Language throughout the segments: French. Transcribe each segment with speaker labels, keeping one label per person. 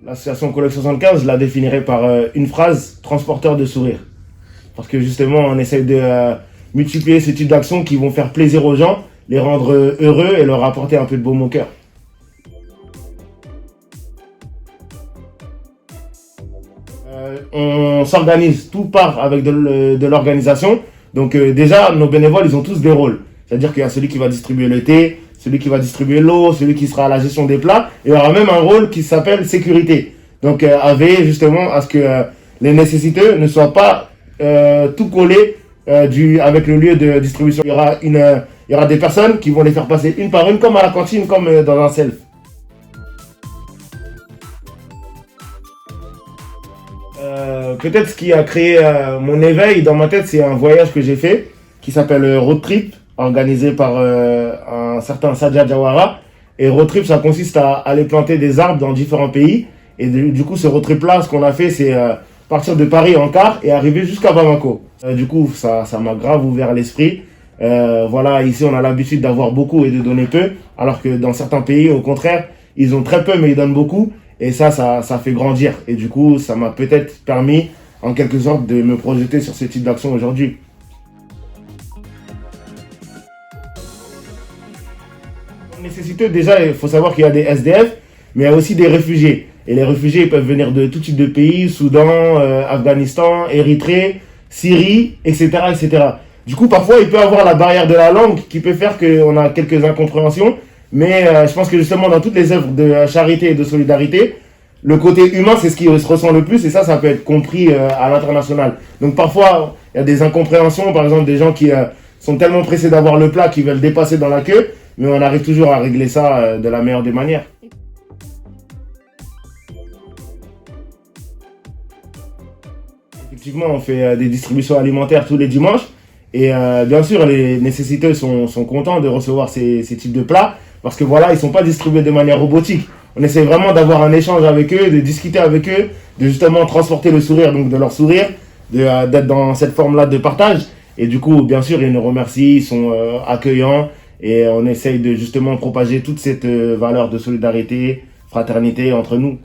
Speaker 1: L'association Collecte 75, je la définirais par une phrase, transporteur de sourire. Parce que justement, on essaye de multiplier ce type d'actions qui vont faire plaisir aux gens, les rendre heureux et leur apporter un peu de baume au cœur. On s'organise, tout part avec de l'organisation. Donc déjà, nos bénévoles, ils ont tous des rôles. C'est-à-dire qu'il y a celui qui va distribuer le thé, celui qui va distribuer l'eau, celui qui sera à la gestion des plats. Et il y aura même un rôle qui s'appelle sécurité. Donc à veiller justement à ce que les nécessiteux ne soient pas tout collés avec le lieu de distribution. Il y aura des personnes qui vont les faire passer une par une, comme à la cantine, comme dans un self. Peut-être ce qui a créé mon éveil dans ma tête, c'est un voyage que j'ai fait qui s'appelle Road Trip, organisé par un certain Sadja Jawara. Et Road Trip, ça consiste à aller planter des arbres dans différents pays. Et du coup, ce Road Trip-là, ce qu'on a fait, c'est partir de Paris en car et arriver jusqu'à Bamako. Du coup, ça m'a grave ouvert l'esprit. Voilà, ici, on a l'habitude d'avoir beaucoup et de donner peu, alors que dans certains pays, au contraire, ils ont très peu, mais ils donnent beaucoup. Et ça fait grandir. Et du coup, ça m'a peut-être permis, en quelque sorte, de me projeter sur ce type d'action aujourd'hui. Nécessiteux, déjà, il faut savoir qu'il y a des SDF, mais il y a aussi des réfugiés. Et les réfugiés, ils peuvent venir de tout type de pays, Soudan, Afghanistan, Érythrée, Syrie, etc., etc. Du coup, parfois, il peut y avoir la barrière de la langue qui peut faire qu'on a quelques incompréhensions. Mais je pense que justement, dans toutes les œuvres de charité et de solidarité, le côté humain, c'est ce qui se ressent le plus. Et ça peut être compris à l'international. Donc parfois, il y a des incompréhensions. Par exemple, des gens qui sont tellement pressés d'avoir le plat qu'ils veulent dépasser dans la queue. Mais on arrive toujours à régler ça de la meilleure des manières. Effectivement, on fait des distributions alimentaires tous les dimanches. Et bien sûr, les nécessiteux sont contents de recevoir ces types de plats. Parce que voilà, ils ne sont pas distribués de manière robotique. On essaie vraiment d'avoir un échange avec eux, de discuter avec eux, de justement transporter le sourire, donc de leur sourire, d'être dans cette forme-là de partage. Et du coup, bien sûr, ils nous remercient, ils sont accueillants. Et on essaye de justement propager toute cette valeur de solidarité, fraternité entre nous.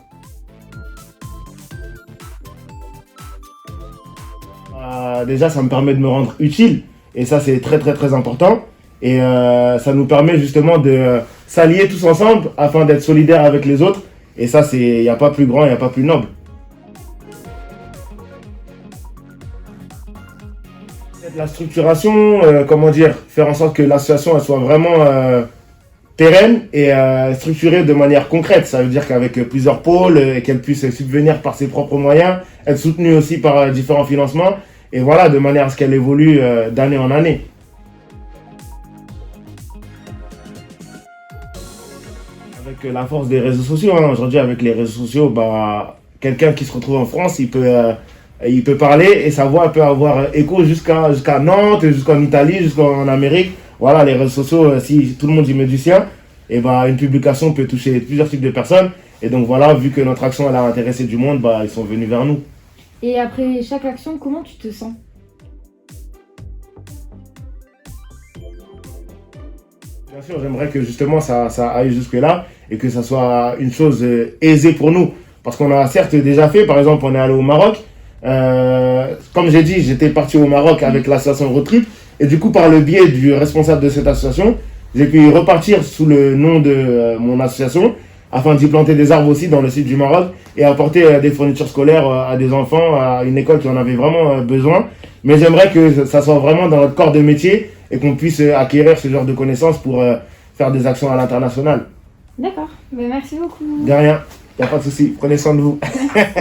Speaker 1: Déjà, ça me permet de me rendre utile. Et ça, c'est très, très, très important. Et ça nous permet justement de s'allier tous ensemble afin d'être solidaires avec les autres. Et ça, il n'y a pas plus grand, il n'y a pas plus noble. La structuration, faire en sorte que l'association elle soit vraiment pérenne et structurée de manière concrète. Ça veut dire qu'avec plusieurs pôles et qu'elle puisse subvenir par ses propres moyens, être soutenue aussi par différents financements. Et voilà, de manière à ce qu'elle évolue d'année en année. Avec la force des réseaux sociaux, aujourd'hui avec les réseaux sociaux, quelqu'un qui se retrouve en France, il peut parler et sa voix peut avoir écho jusqu'à Nantes, jusqu'en Italie, jusqu'en Amérique. Voilà, les réseaux sociaux, si tout le monde y met du sien, et une publication peut toucher plusieurs types de personnes. Et donc voilà, vu que notre action elle a intéressé du monde, ils sont venus vers nous.
Speaker 2: Et après chaque action, comment tu te sens ?
Speaker 1: Bien sûr, j'aimerais que justement ça aille jusque-là et que ça soit une chose aisée pour nous. Parce qu'on a certes déjà fait, par exemple, on est allé au Maroc. Comme j'ai dit, j'étais parti au Maroc avec l'association Road Trip. Et du coup, par le biais du responsable de cette association, j'ai pu repartir sous le nom de mon association afin d'y planter des arbres aussi dans le sud du Maroc et apporter des fournitures scolaires à des enfants, à une école qui en avait vraiment besoin. Mais j'aimerais que ça soit vraiment dans notre corps de métier et qu'on puisse acquérir ce genre de connaissances pour faire des actions à l'international.
Speaker 2: D'accord, merci beaucoup.
Speaker 1: De rien, il n'y a pas de souci, prenez soin de vous.
Speaker 2: Merci.